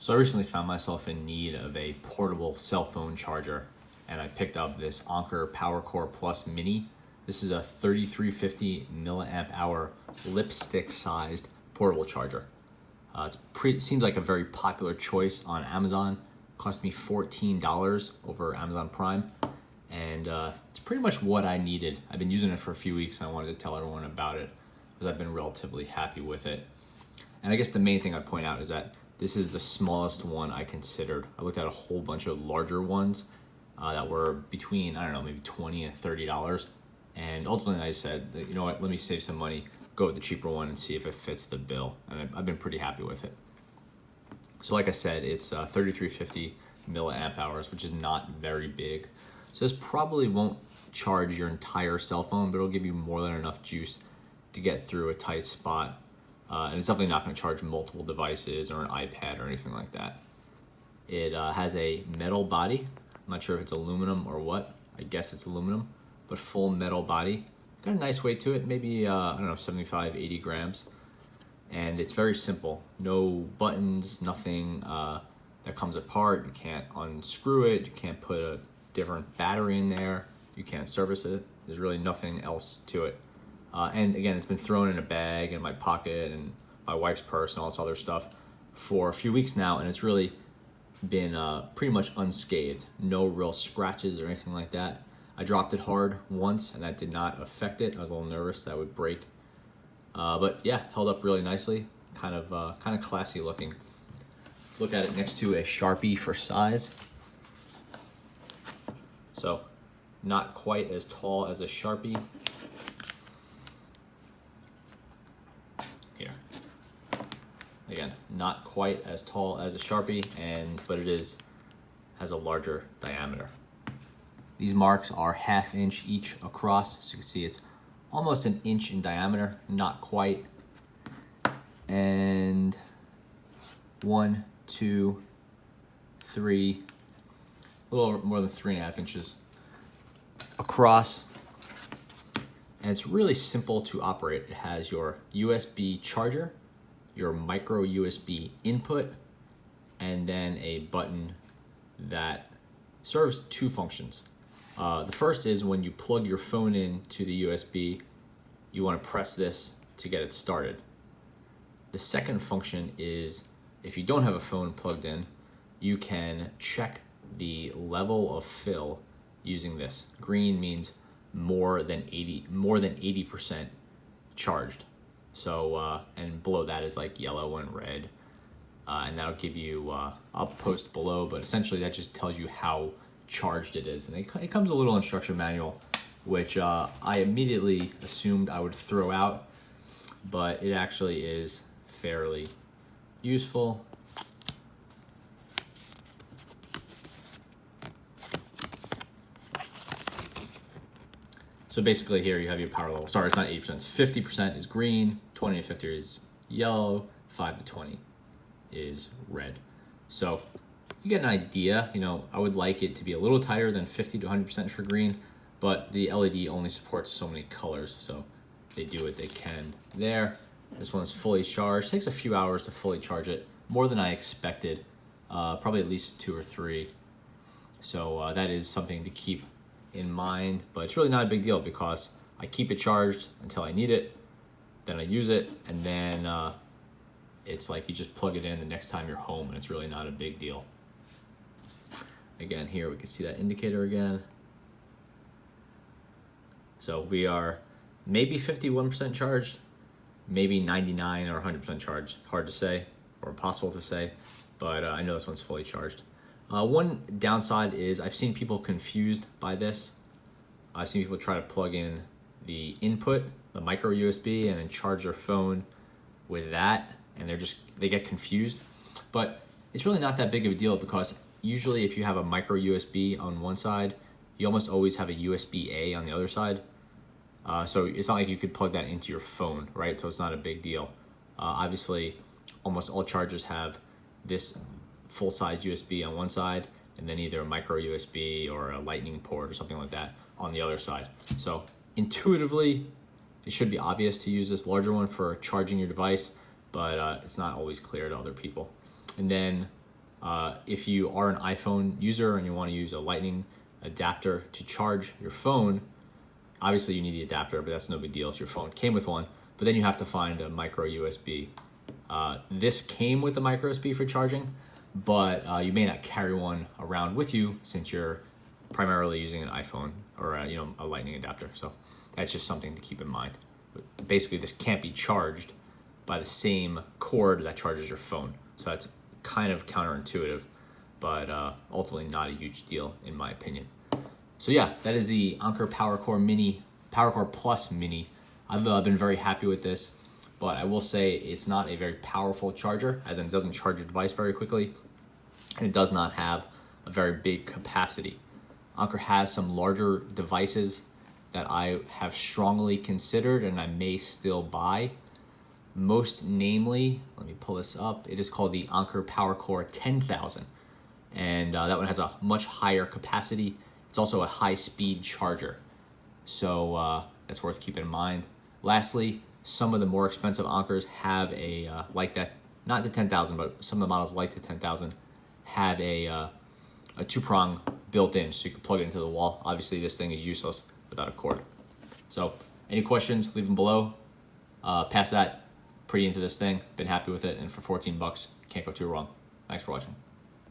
So I recently found myself in need of a portable cell phone charger, and I picked up this Anker PowerCore Plus Mini. This is a 3350 milliamp hour lipstick sized portable charger. Seems like a very popular choice on Amazon. Cost me $14 over Amazon Prime, and it's pretty much what I needed. I've been using it for a few weeks, and I wanted to tell everyone about it because I've been relatively happy with it. And I guess the main thing I'd point out is that this is the smallest one I considered. I looked at a whole bunch of larger ones that were between, I don't know, maybe $20 and $30. And ultimately I said, you know what, let me save some money, go with the cheaper one and see if it fits the bill. And I've been pretty happy with it. So like I said, it's 3350 milliamp hours, which is not very big. So this probably won't charge your entire cell phone, but it'll give you more than enough juice to get through a tight spot. And it's definitely not going to charge multiple devices or an iPad or anything like that. It has a metal body. I'm not sure if it's aluminum or what. I guess it's aluminum, but full metal body. Got a nice weight to it, maybe, I don't know, 75, 80 grams. And it's very simple. No buttons, nothing that comes apart. You can't unscrew it. You can't put a different battery in there. You can't service it. There's really nothing else to it. And again, it's been thrown in a bag in my pocket and my wife's purse and all this other stuff for a few weeks now, and it's really been pretty much unscathed. No real scratches or anything like that. I dropped it hard once, and that did not affect it. I was a little nervous that would break, but yeah, held up really nicely. Kind of classy looking. Let's look at it next to a Sharpie for size. So, not quite as tall as a Sharpie. Here. Again, not quite as tall as a Sharpie, but it has a larger diameter. These marks are 1/2 inch each across, so you can see it's almost an inch in diameter, not quite. And 1, 2, 3, a little more than 3.5 inches across. And it's really simple to operate. It has your USB charger, your micro USB input, and then a button that serves two functions. The first is when you plug your phone in to the USB, you want to press this to get it started. The second function is if you don't have a phone plugged in, you can check the level of fill using this. Green means more than 80% charged. So and below that is like yellow and red, and that'll give you. I'll post below, but essentially that just tells you how charged it is, and it comes with a little instruction manual, which I immediately assumed I would throw out, but it actually is fairly useful. So basically here you have your power level. Sorry, it's not 80%, it's 50% is green, 20 to 50 is yellow, 5 to 20 is red. So you get an idea. I would like it to be a little tighter than 50 to 100% for green, but the LED only supports so many colors, so they do what they can there. This one's fully charged. Takes a few hours to fully charge it, more than I expected, probably at least 2 or 3. So that is something to keep in mind, but it's really not a big deal because I keep it charged until I need it, then I use it, and then it's like you just plug it in the next time you're home, and it's really not a big deal. Again, here we can see that indicator again. So we are maybe 51% charged, maybe 99 or 100% charged. Hard to say, or impossible to say, but I know this one's fully charged. One downside is I've seen people confused by this. I've seen people try to plug in the input, the micro USB, and then charge their phone with that, and they get confused. But it's really not that big of a deal because usually if you have a micro USB on one side, you almost always have a USB-A on the other side. So it's not like you could plug that into your phone, right? So it's not a big deal. Obviously, almost all chargers have this full-size USB on one side, and then either a micro USB or a lightning port or something like that on the other side. So intuitively, it should be obvious to use this larger one for charging your device, but it's not always clear to other people. And then If you are an iPhone user and you want to use a Lightning adapter to charge your phone, obviously you need the adapter, but that's no big deal. If your phone came with one, but then you have to find a micro USB. This came with the micro USB for charging, but you may not carry one around with you since you're primarily using an iPhone or a Lightning adapter. So that's just something to keep in mind. But basically, this can't be charged by the same cord that charges your phone. So that's kind of counterintuitive, but ultimately not a huge deal in my opinion. So yeah, that is the Anker PowerCore Plus Mini. I've been very happy with this, but I will say it's not a very powerful charger, as in it doesn't charge your device very quickly, and it does not have a very big capacity. Anker has some larger devices that I have strongly considered and I may still buy. Most namely, let me pull this up, it is called the Anker PowerCore 10,000. And that one has a much higher capacity. It's also a high-speed charger. So that's worth keeping in mind. Lastly, some of the more expensive Ankers have a, like that, not the 10,000, but some of the models like the 10,000 have a two-prong built in, so you can plug it into the wall. Obviously, this thing is useless without a cord. So any questions, leave them below. Past that, pretty into this thing, been happy with it, and for 14 bucks, can't go too wrong. Thanks for watching.